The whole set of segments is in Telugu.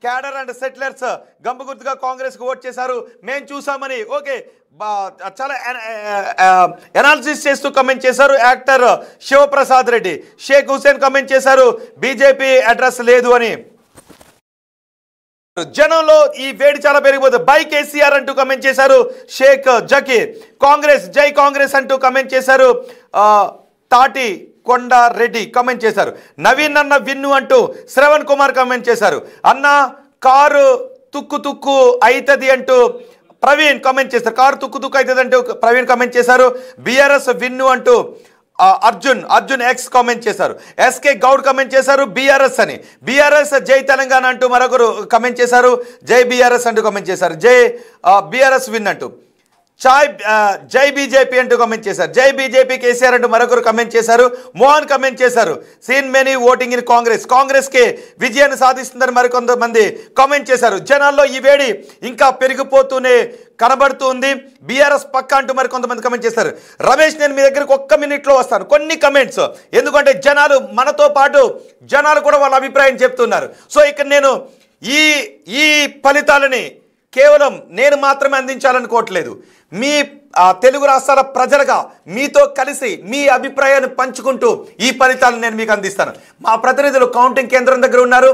క్యాడర్ అండ్ సెటిలర్స్ గంప గుర్తుగా కాంగ్రెస్ కు ఓట్ చేశారు, మేము చూసామని ఓకే చాలా ఎనాలిసిస్ చేస్తూ కమెంట్ చేశారు. యాక్టర్ శివప్రసాద్ రెడ్డి. షేక్ హుసేన్ కమెంట్ చేశారు బీజేపీ అడ్రస్ లేదు అని. జనంలో ఈ వేడి చాలా పెరిగిపోతుంది. బై కేసీఆర్ అంటూ కమెంట్ చేశారు షేక్ జకీర్. కాంగ్రెస్ జై కాంగ్రెస్ అంటూ కమెంట్ చేశారు తాటి కొండారెడ్డి కమెంట్ చేశారు. నవీన్ అన్న విన్ను అంటూ శ్రవణ్ కుమార్ కమెంట్ చేశారు. అన్న కారు తుక్కు తుక్కు అవుతుంది అంటూ ప్రవీణ్ కమెంట్ చేశారు. కారు తుక్కు తుక్కు అవుతుంది అంటూ ప్రవీణ్ కమెంట్ చేశారు. బీఆర్ఎస్ విన్ను అంటూ అర్జున్ ఎక్స్ కామెంట్ చేశారు. ఎస్కే గౌడ్ కమెంట్ చేశారు బీఆర్ఎస్ అని. బీఆర్ఎస్ జై తెలంగాణ అంటూ మరొకరు కమెంట్ చేశారు. జై బీఆర్ఎస్ అంటూ కమెంట్ చేశారు. జై బీఆర్ఎస్ విన్ అంటూ జై బీజేపీ అంటూ కమెంట్ చేశారు. జై బీజేపీ కేసీఆర్ అంటూ మరొకరు కమెంట్ చేశారు. మోహన్ కమెంట్ చేశారు seen many voting in Congress కి విజయాన్ని సాధిస్తుందని మరికొంతమంది కమెంట్ చేశారు. జనాల్లో ఈ వేడి ఇంకా పెరిగిపోతూనే కనబడుతుంది. బీఆర్ఎస్ పక్క అంటూ మరి కొంతమంది కమెంట్ చేశారు. రమేష్, నేను మీ దగ్గరకు ఒక్క మినిట్లో వస్తాను. కొన్ని కమెంట్స్, ఎందుకంటే జనాలు మనతో పాటు జనాలు కూడా వాళ్ళ అభిప్రాయం చెప్తున్నారు. సో ఇక్కడ నేను ఈ ఫలితాలని కేవలం నేను మాత్రమే అందించాలనుకోవట్లేదు. మీ తెలుగు రాష్ట్రాల ప్రజలుగా మీతో కలిసి మీ అభిప్రాయాన్ని పంచుకుంటూ ఈ ఫలితాలను నేను మీకు అందిస్తాను. మా ప్రతినిధులు కౌంటింగ్ కేంద్రం దగ్గర ఉన్నారు.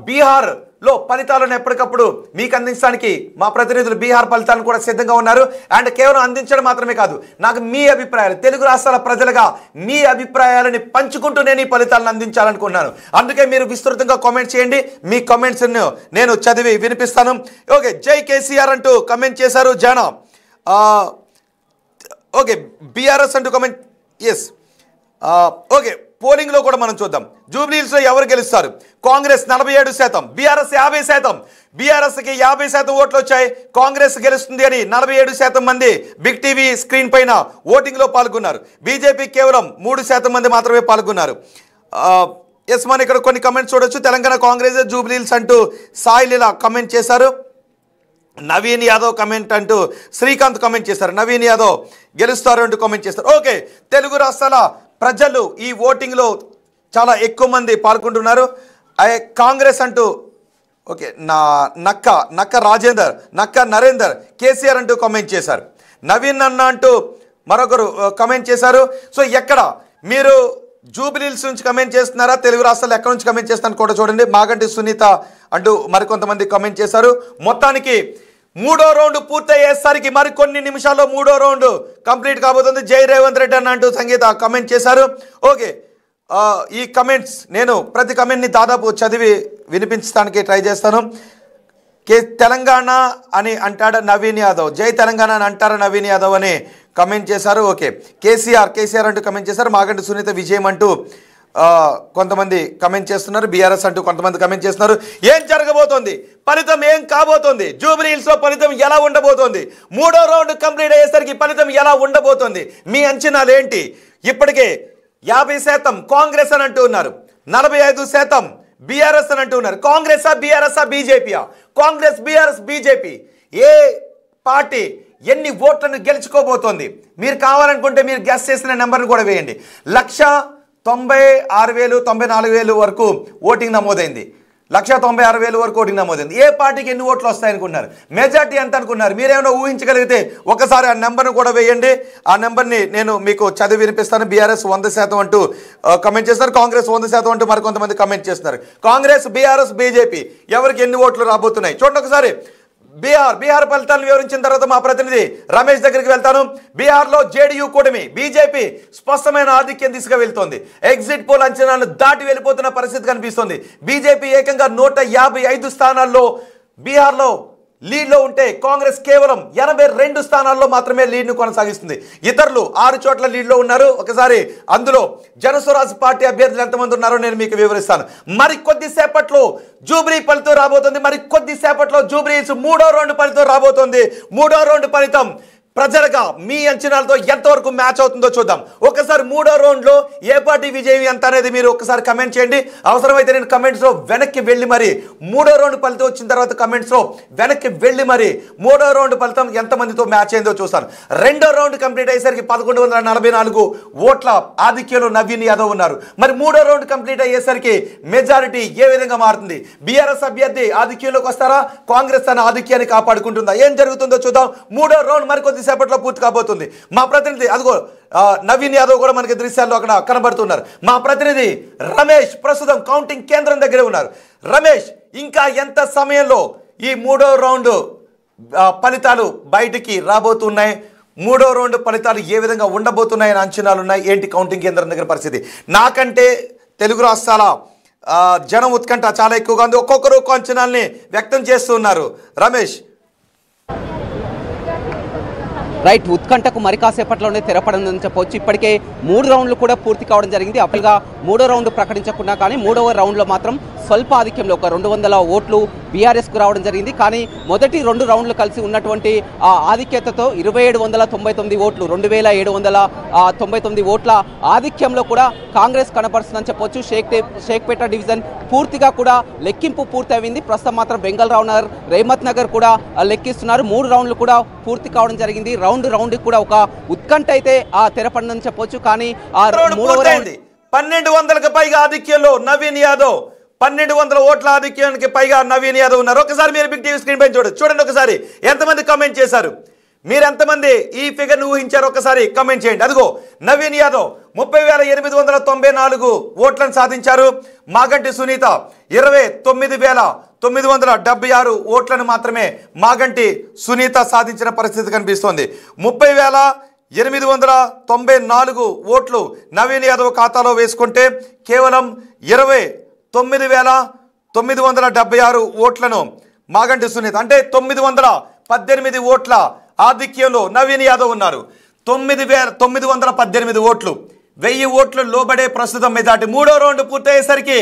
బీహార్లో ఫలితాలను ఎప్పటికప్పుడు మీకు అందించడానికి మా ప్రతినిధులు బీహార్ ఫలితాలను కూడా సిద్ధంగా ఉన్నారు. అండ్ కేవలం అందించడం మాత్రమే కాదు, నాకు మీ అభిప్రాయాలు, తెలుగు రాష్ట్రాల ప్రజలుగా మీ అభిప్రాయాలని పంచుకుంటూ నేను ఈ ఫలితాలను అందించాలనుకున్నాను. అందుకే మీరు విస్తృతంగా కామెంట్ చేయండి. మీ కామెంట్స్ను నేను చదివి వినిపిస్తాను. ఓకే, జై కేసీఆర్ అంటూ కమెంట్ చేశారు జానా. ఓకే, బీఆర్ఎస్ అంటూ కమెంట్. ఎస్, ఓకే, పోలింగ్లో కూడా మనం చూద్దాం. జూబ్లీహిల్స్లో ఎవరు గెలుస్తారు? కాంగ్రెస్ 47%, బీఆర్ఎస్ 50%. బీఆర్ఎస్కి 50% ఓట్లు వచ్చాయి, కాంగ్రెస్ గెలుస్తుంది అని 47% మంది బిగ్ టీవీ స్క్రీన్ పైన ఓటింగ్లో పాల్గొన్నారు. బీజేపీ కేవలం 3% మంది మాత్రమే పాల్గొన్నారు. ఎస్, మనం ఇక్కడ కొన్ని కమెంట్స్ చూడొచ్చు. తెలంగాణ కాంగ్రెస్ జూబ్లీహిల్స్ అంటూ సాయి లీలా కమెంట్ చేశారు. నవీన్ యాదవ్ కమెంట్ అంటూ శ్రీకాంత్ కమెంట్ చేశారు. నవీన్ యాదవ్ గెలుస్తారు అంటూ కమెంట్ చేస్తారు. ఓకే, తెలుగు రాష్ట్రాల ప్రజలు ఈ ఓటింగ్లో చాలా ఎక్కువ మంది పాల్గొంటున్నారు. కాంగ్రెస్ అంటూ ఓకే నక్క రాజేందర్, నక్క నరేందర్, కేసీఆర్ అంటూ కమెంట్ చేశారు. నవీన్ అన్న అంటూ మరొకరు కమెంట్ చేశారు. సో ఎక్కడ మీరు జూబ్లీహిల్స్ నుంచి కమెంట్ చేస్తున్నారా, తెలుగు రాష్ట్రాలు ఎక్కడి నుంచి కమెంట్ చేస్తారని కూడా చూడండి. మాగంటి సునీత అంటూ మరికొంతమంది కమెంట్ చేశారు. మొత్తానికి 3వ రౌండ్ పూర్తయ్యేసరికి మరికొన్ని నిమిషాల్లో 3వ రౌండ్ కంప్లీట్ కాబోతుంది. జై రేవంత్ రెడ్డి అన్న అంటూ సంగీత కమెంట్ చేశారు. ఓకే, ఈ కమెంట్స్ నేను ప్రతి కమెంట్ని దాదాపు చదివి వినిపించడానికి ట్రై చేస్తాను. తెలంగాణ అని అంటాడు నవీన్ యాదవ్, జై తెలంగాణ అని అంటారా నవీన్ యాదవ్ అని కమెంట్ చేశారు. ఓకే, కేసీఆర్ అంటూ కమెంట్ చేశారు. మాగంటి సునీత విజయం అంటూ కొంతమంది కమెంట్ చేస్తున్నారు. బీఆర్ఎస్ అంటూ కొంతమంది కమెంట్ చేస్తున్నారు. ఏం జరగబోతోంది, ఫలితం ఏం కాబోతోంది, జూబ్లీహిల్స్లో ఫలితం ఎలా ఉండబోతోంది, 3వ రౌండ్ కంప్లీట్ అయ్యేసరికి ఫలితం ఎలా ఉండబోతోంది, మీ అంచనాలు ఏంటి? ఇప్పటికే 50% కాంగ్రెస్ అని అంటూ ఉన్నారు, 45% బీఆర్ఎస్ అని అంటూ ఉన్నారు. కాంగ్రెసా బీఆర్ఎస్ఆ బీజేపీయా? కాంగ్రెస్, బీఆర్ఎస్, బీజేపీ ఏ పార్టీ ఎన్ని ఓట్లను గెలుచుకోబోతోంది? మీరు కావాలనుకుంటే మీరు గెస్ చేసిన నెంబర్ని కూడా వేయండి. 1,96,000 94,000 వరకు ఓటింగ్ నమోదైంది. 1,96,000 వరకు ఓటింగ్ నమోదైంది. ఏ పార్టీకి ఎన్ని ఓట్లు వస్తాయనుకున్నారు? మెజార్టీ ఎంత అనుకున్నారు? మీరేమైనా ఊహించగలిగితే ఒకసారి ఆ నెంబర్ను కూడా వేయండి. ఆ నెంబర్ని నేను మీకు చదివి వినిపిస్తాను. బీఆర్ఎస్ 100% అంటూ కమెంట్ చేస్తారు. కాంగ్రెస్ 100% అంటూ మరికొంతమంది కమెంట్ చేస్తున్నారు. కాంగ్రెస్, బీఆర్ఎస్, బీజేపీ ఎవరికి ఎన్ని ఓట్లు రాబోతున్నాయి చూడండి ఒకసారి. బీహార్ ఫలితాలను వివరించిన తర్వాత మా ప్రతినిధి రమేష్ దగ్గరికి వెళ్తాను. బీహార్లో జేడీయూ కూటమి, బీజేపీ స్పష్టమైన ఆధిక్యం దిశగా వెళ్తోంది. ఎగ్జిట్ పోల్ అంచనాలను దాటి వెళ్ళిపోతున్న పరిస్థితి కనిపిస్తోంది. బీజేపీ ఏకంగా 155 స్థానాల్లో బీహార్లో లీడ్లో ఉంటే కాంగ్రెస్ కేవలం 82 స్థానాల్లో మాత్రమే లీడ్ను కొనసాగిస్తుంది. ఇతరులు 6 చోట్ల లీడ్లో ఉన్నారు. ఒకసారి అందులో జనస్వరాజ్ పార్టీ అభ్యర్థులు ఎంతమంది ఉన్నారో నేను మీకు వివరిస్తాను. మరికొద్ది సేపట్లో జూబ్లీ ఫలితం రాబోతుంది. మరికొద్ది సేపట్లో జూబ్లీహిల్స్ 3వ రౌండ్ ఫలితం రాబోతుంది. 3వ రౌండ్ ఫలితం ప్రజలుగా మీ అంచనాలతో ఎంతవరకు మ్యాచ్ అవుతుందో చూద్దాం. ఒకసారి మూడో రౌండ్లో ఏ పార్టీ విజయం ఎంత అనేది మీరు ఒకసారి కమెంట్ చేయండి. అవసరమైతే నేను కమెంట్స్లో వెనక్కి వెళ్ళి మరి మూడో రౌండ్ ఫలితం వచ్చిన తర్వాత కమెంట్స్లో వెనక్కి వెళ్ళి మరి మూడో రౌండ్ ఫలితం ఎంతమందితో మ్యాచ్ అయిందో చూస్తాను. రెండో రౌండ్ కంప్లీట్ అయ్యేసరికి 1144 ఓట్ల ఆధిక్యంలో నవీన్ యాదవ్ ఉన్నారు. మరి మూడో రౌండ్ కంప్లీట్ అయ్యేసరికి మెజారిటీ ఏ విధంగా మారుతుంది? బీఆర్ఎస్ అభ్యర్థి ఆధిక్యంలోకి వస్తారా? కాంగ్రెస్ తన ఆధిక్యాన్ని కాపాడుకుంటుందా? ఏం జరుగుతుందో చూద్దాం. మూడో రౌండ్ మరికొద్ది సేపట్లో పూర్తి కాబోతుంది. మా ప్రతినిధి అదిగో నవీన్ యాదవ్ కూడా మనకి దృశ్యాల్లో అక్కడ కనబడుతున్నారు. మా ప్రతినిధి రమేష్ ప్రస్తుతం కౌంటింగ్ కేంద్రం దగ్గరే ఉన్నారు. రమేష్, ఇంకా ఎంత సమయంలో ఈ మూడో రౌండ్ ఫలితాలు బయటికి రాబోతున్నాయి? మూడో రౌండ్ ఫలితాలు ఏ విధంగా ఉండబోతున్నాయని అంచనాలు ఉన్నాయి? ఏంటి కౌంటింగ్ కేంద్రం దగ్గర పరిస్థితి? నాకంటే తెలుగు రాష్ట్రాల జనం ఉత్కంఠ చాలా ఎక్కువగా ఉంది. ఒక్కొక్కరు ఒక్కో అంచనాల్ని వ్యక్తం చేస్తున్నారు. రమేష్, రైట్, ఉత్కంఠకు మరి కాసేపట్లోనే తెరపడిందని చెప్పవచ్చు. ఇప్పటికే 3 రౌండ్లు కూడా పూర్తి కావడం జరిగింది. అప్పటిగా మూడో రౌండ్ ప్రకటించకుండా కానీ మూడవ రౌండ్లో మాత్రం స్వల్ప ఆధిక్యంలో ఒక 200 ఓట్లు బీఆర్ఎస్కు రావడం జరిగింది. కానీ మొదటి 2 రౌండ్లు కలిసి ఉన్నటువంటి ఆధిక్యతతో 2799 ఓట్లు 2799 ఓట్ల ఆధిక్యంలో కూడా కాంగ్రెస్ కనపరుస్తుందని చెప్పవచ్చు. షేక్పేట డివిజన్ పూర్తిగా కూడా లెక్కింపు పూర్తయింది. ప్రస్తుతం మాత్రం బెంగళరావు నగర్, రేమత్ నగర్ కూడా లెక్కిస్తున్నారు. 3 రౌండ్లు కూడా పూర్తి కావడం జరిగింది. రౌండ్ కూడా ఒక ఉత్కంఠ అయితే తెరపడిందని చెప్పొచ్చు. కానీ ఆ 1200కు పైగా ఆధిక్యంలో నవీన్ యాదవ్, 1200 ఓట్ల ఆధిక్యానికి పైగా నవీన్ యాదవ్ ఉన్నారు. ఒకసారి మీరు బిగ్ టీవీ స్క్రీన్ పైన చూడండి. ఒకసారి ఎంతమంది కామెంట్ చేశారు? మీరు ఎంతమంది ఈ ఫిగర్ ఊహించారు? ఒకసారి కామెంట్ చేయండి. అదిగో నవీన్ యాదవ్ 30,894 ఓట్లను సాధించారు. మాగంటి సునీత 29,976 ఓట్లను మాత్రమే మాగంటి సునీత సాధించిన పరిస్థితి కనిపిస్తోంది. 30,894 ఓట్లు నవీన్ యాదవ్ ఖాతాలో వేసుకుంటే కేవలం 29,976 ఓట్లను మాగంటి సునీత, అంటే 918 ఓట్ల ఆధిక్యంలో నవీన్ యాదవ్ ఉన్నారు. 9,918 ఓట్లు, 1000 ఓట్లు లోబడే ప్రస్తుతం మెజార్టీ. మూడో రౌండ్ పూర్తయ్యేసరికి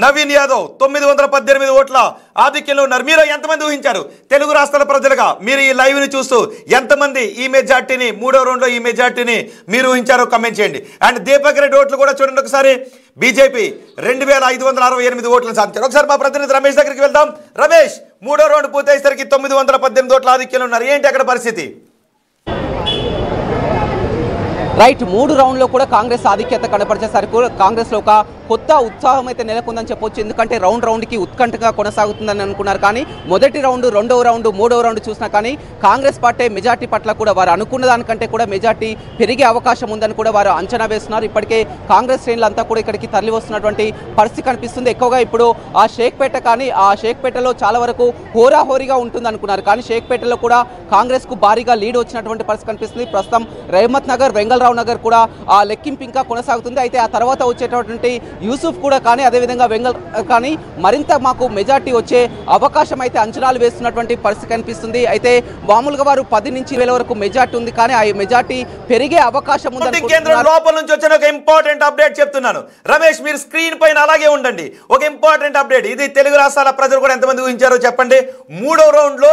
నవీన్ యాదవ్ 918 ఓట్ల ఆధిక్యంలో ఉన్నారు. మీరు ఎంతమంది ఊహించారు? తెలుగు రాష్ట్రాల ప్రజలుగా మీరు ఈ లైవ్ని చూస్తూ ఎంతమంది ఈ మెజార్టీని, మూడో రౌండ్లో ఈ మెజార్టీని మీరు ఊహించారో కమెంట్ చేయండి. అండ్ దీపక్ రెడ్డి ఓట్లు కూడా చూడండి ఒకసారి. బీజేపీ 2568 ఓట్లను సాధించారు. ఒకసారి మా ప్రతినిధి రమేష్ దగ్గరికి వెళ్దాం. రమేష్, మూడో రౌండ్ పూర్తయ్యేసరికి 918 ఓట్ల ఆధిక్యంలో ఉన్నారు. ఏంటి అక్కడ పరిస్థితి? రైట్, 3 రౌండ్లో కూడా కాంగ్రెస్ ఆధిక్యత కనపరిచేసరికి కాంగ్రెస్లో ఒక కొత్త ఉత్సాహం అయితే నెలకొందని చెప్పొచ్చు. ఎందుకంటే రౌండ్కి ఉత్కంఠగా కొనసాగుతుందని అనుకున్నారు. కానీ మొదటి రౌండ్, రెండవ రౌండ్, మూడవ రౌండ్ చూసినా కానీ కాంగ్రెస్ పార్టీ మెజార్టీ పట్ల కూడా వారు అనుకున్న దానికంటే కూడా మెజార్టీ పెరిగే అవకాశం ఉందని కూడా వారు అంచనా వేస్తున్నారు. ఇప్పటికే కాంగ్రెస్ శ్రేణులంతా కూడా ఇక్కడికి తరలి వస్తున్నటువంటి పరిస్థితి కనిపిస్తుంది. ఎక్కువగా ఇప్పుడు ఆ షేక్పేట కానీ ఆ షేక్పేటలో చాలా వరకు హోరాహోరీగా ఉంటుంది అనుకున్నారు. కానీ షేక్పేటలో కూడా కాంగ్రెస్కు భారీగా లీడ్ వచ్చినటువంటి పరిస్థితి కనిపిస్తుంది. ప్రస్తుతం రేమత్ నగర్, బెంగళరావు నగర్ కూడా ఆ లెక్కింపు ఇంకా కొనసాగుతుంది. అయితే ఆ తర్వాత వచ్చేటటువంటి యూసుఫ్ కూడా కానీ అదేవిధంగా వెంగల్ కానీ మరింత మాకు మెజార్టీ వచ్చే అవకాశం అయితే అంచనాలు వేస్తున్నటువంటి పరిస్థితి కనిపిస్తుంది. అయితే మామూలుగా వారు 10 నుంచి 20 వరకు మెజార్టీ ఉంది. కానీ ఆ మెజార్టీ పెరిగే అవకాశం ఉంది. లోపల నుంచి వచ్చిన ఒక ఇంపార్టెంట్ అప్డేట్ చెప్తున్నాను. రమేష్, మీరు స్క్రీన్ పైన అలాగే ఉండండి. ఒక ఇంపార్టెంట్ అప్డేట్ ఇది. తెలుగు రాష్ట్రాల ప్రజలు కూడా ఎంతమంది ఊహించారో చెప్పండి. మూడో రౌండ్ లో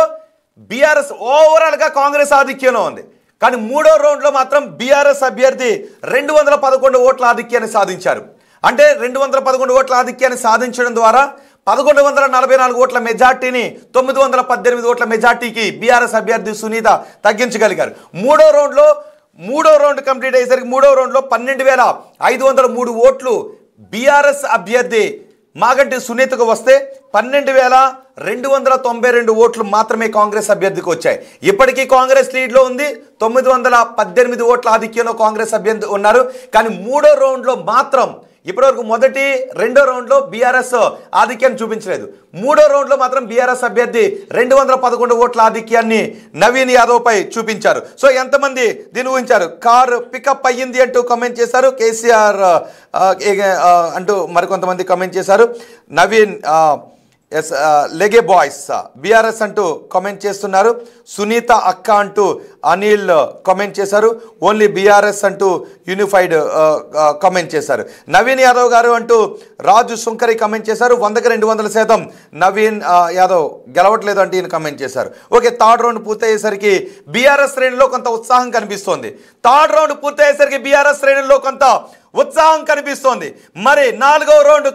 బీఆర్ఎస్ ఓవరాల్ గా కాంగ్రెస్ ఆధిక్యంలో ఉంది. కానీ మూడో రౌండ్లో మాత్రం బీఆర్ఎస్ అభ్యర్థి 211 ఓట్ల ఆధిక్యాన్ని సాధించారు. అంటే 211 ఓట్ల ఆధిక్యాన్ని సాధించడం ద్వారా 1144 ఓట్ల మెజార్టీని 918 ఓట్ల మెజార్టీకి బీఆర్ఎస్ అభ్యర్థి సునీత తగ్గించగలిగారు. మూడో రౌండ్ కంప్లీట్ అయ్యేసరికి మూడో రౌండ్లో 12,503 ఓట్లు బీఆర్ఎస్ అభ్యర్థి మాగంటి సునీతకు వస్తే 12,292 ఓట్లు మాత్రమే కాంగ్రెస్ అభ్యర్థికి వచ్చాయి. ఇప్పటికీ కాంగ్రెస్ లీడ్లో ఉంది. 918 ఓట్ల ఆధిక్యంలో కాంగ్రెస్ అభ్యర్థి ఉన్నారు. కానీ మూడో రౌండ్లో మాత్రం ఇప్పటివరకు మొదటి, రెండో రౌండ్లో బీఆర్ఎస్ ఆధిక్యాన్ని చూపించలేదు. మూడో రౌండ్లో మాత్రం బీఆర్ఎస్ అభ్యర్థి 211 ఓట్ల ఆధిక్యాన్ని నవీన్ యాదవ్ పై చూపించారు. సో ఎంతమంది దీన్ని ఊహించారు? కారు పికప్ అయ్యింది అంటూ కమెంట్ చేశారు. కేసీఆర్ అంటూ మరికొంతమంది కమెంట్ చేశారు. నవీన్ ఎస్ లెగే బాయ్స్ బీఆర్ఎస్ అంటూ కామెంట్ చేస్తున్నారు. సునీత అక్క అంటూ అనిల్ కామెంట్ చేశారు. ఓన్లీ బీఆర్ఎస్ అంటూ యూనిఫైడ్ కామెంట్ చేశారు. నవీన్ యాదవ్ గారు అంటూ రాజు సుంకరి కామెంట్ చేశారు. 100కి 200% నవీన్ యాదవ్ గెలవట్లేదు అంటే ఈయన కామెంట్ చేశారు. ఓకే, థర్డ్ రౌండ్ పూర్తయ్యేసరికి బీఆర్ఎస్ శ్రేణుల్లో కొంత ఉత్సాహం కనిపిస్తోంది. థర్డ్ రౌండ్ పూర్తయ్యేసరికి బీఆర్ఎస్ శ్రేణుల్లో కొంత ఉత్సాహం కనిపిస్తోంది. మరి 4వ రౌండ్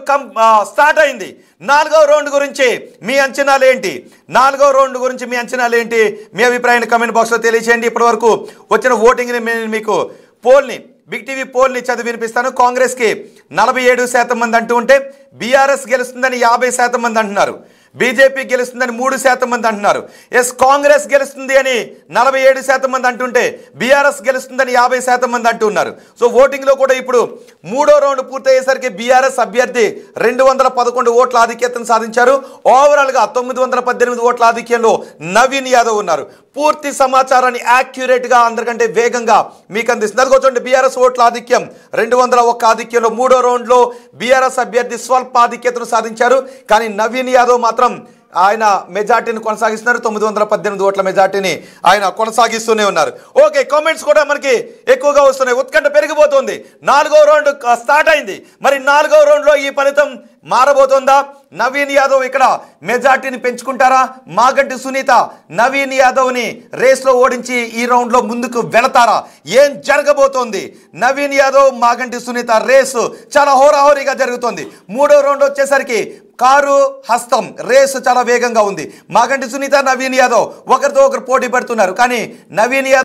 స్టార్ట్ అయింది. 4వ రౌండ్ గురించి మీ అంచనాలు ఏంటి? 4వ రౌండ్ గురించి మీ అంచనాలు ఏంటి? మీ అభిప్రాయాన్ని కమెంట్ బాక్స్లో తెలియచేయండి. ఇప్పటివరకు వచ్చిన ఓటింగ్ని మీకు పోల్ని బిగ్ టీవీ పోల్ని చదివి వినిపిస్తాను. కాంగ్రెస్కి 47% మంది అంటూ ఉంటే బీఆర్ఎస్ గెలుస్తుందని 50% మంది అంటున్నారు. బీజేపీ గెలుస్తుందని 3% మంది అంటున్నారు. ఎస్, కాంగ్రెస్ గెలుస్తుంది అని 47% మంది అంటుంటే బీఆర్ఎస్ గెలుస్తుందని 50% మంది అంటున్నారు. సో ఓటింగ్లో కూడా ఇప్పుడు 3వ రౌండ్ పూర్తయ్యేసరికి బీఆర్ఎస్ అభ్యర్థి 211 ఓట్ల ఆధిక్యతను సాధించారు. ఓవరాల్గా 918 ఓట్ల ఆధిక్యంలో నవీన్ యాదవ్ ఉన్నారు. పూర్తి సమాచారాన్ని యాక్యురేట్గా అందరికంటే వేగంగా మీకు అందిస్తుంది. అదిగో చూడండి, బీఆర్ఎస్ ఓట్ల ఆధిక్యం 201 ఆధిక్యంలో 3వ రౌండ్లో బీఆర్ఎస్ అభ్యర్థి స్వల్ప ఆధిక్యతను సాధించారు. కానీ నవీన్ యాదవ్ మాత్రం ఆయన మెజార్టీని కొనసాగిస్తున్నారు. 918 ఓట్ల మెజార్టీని ఆయన కొనసాగిస్తూనే ఉన్నారు. ఓకే, కామెంట్స్ కూడా మనకి ఎక్కువగా వస్తున్నాయి. ఉత్కంఠ పెరిగిపోతుంది. 4వ రౌండ్ స్టార్ట్ అయింది. మరి 4వ రౌండ్లో ఈ ఫలితం మారబోతోందా? నవీన్ యాదవ్ ఇక్కడ మెజార్టీని పెంచుకుంటారా? మాగంటి సునీత నవీన్ యాదవ్ని రేస్లో ఓడించి ఈ రౌండ్లో ముందుకు వెళతారా? ఏం జరగబోతోంది? నవీన్ యాదవ్ మాగంటి సునీత రేసు చాలా హోరాహోరీగా జరుగుతోంది. 3వ రౌండ్ వచ్చేసరికి కారు హస్తం రేసు చాలా వేగంగా ఉంది. మాగంటి సునీత నవీన్ యాదవ్ ఒకరితో ఒకరు పోటీ పడుతున్నారు. కానీ నవీన్ యాదవ్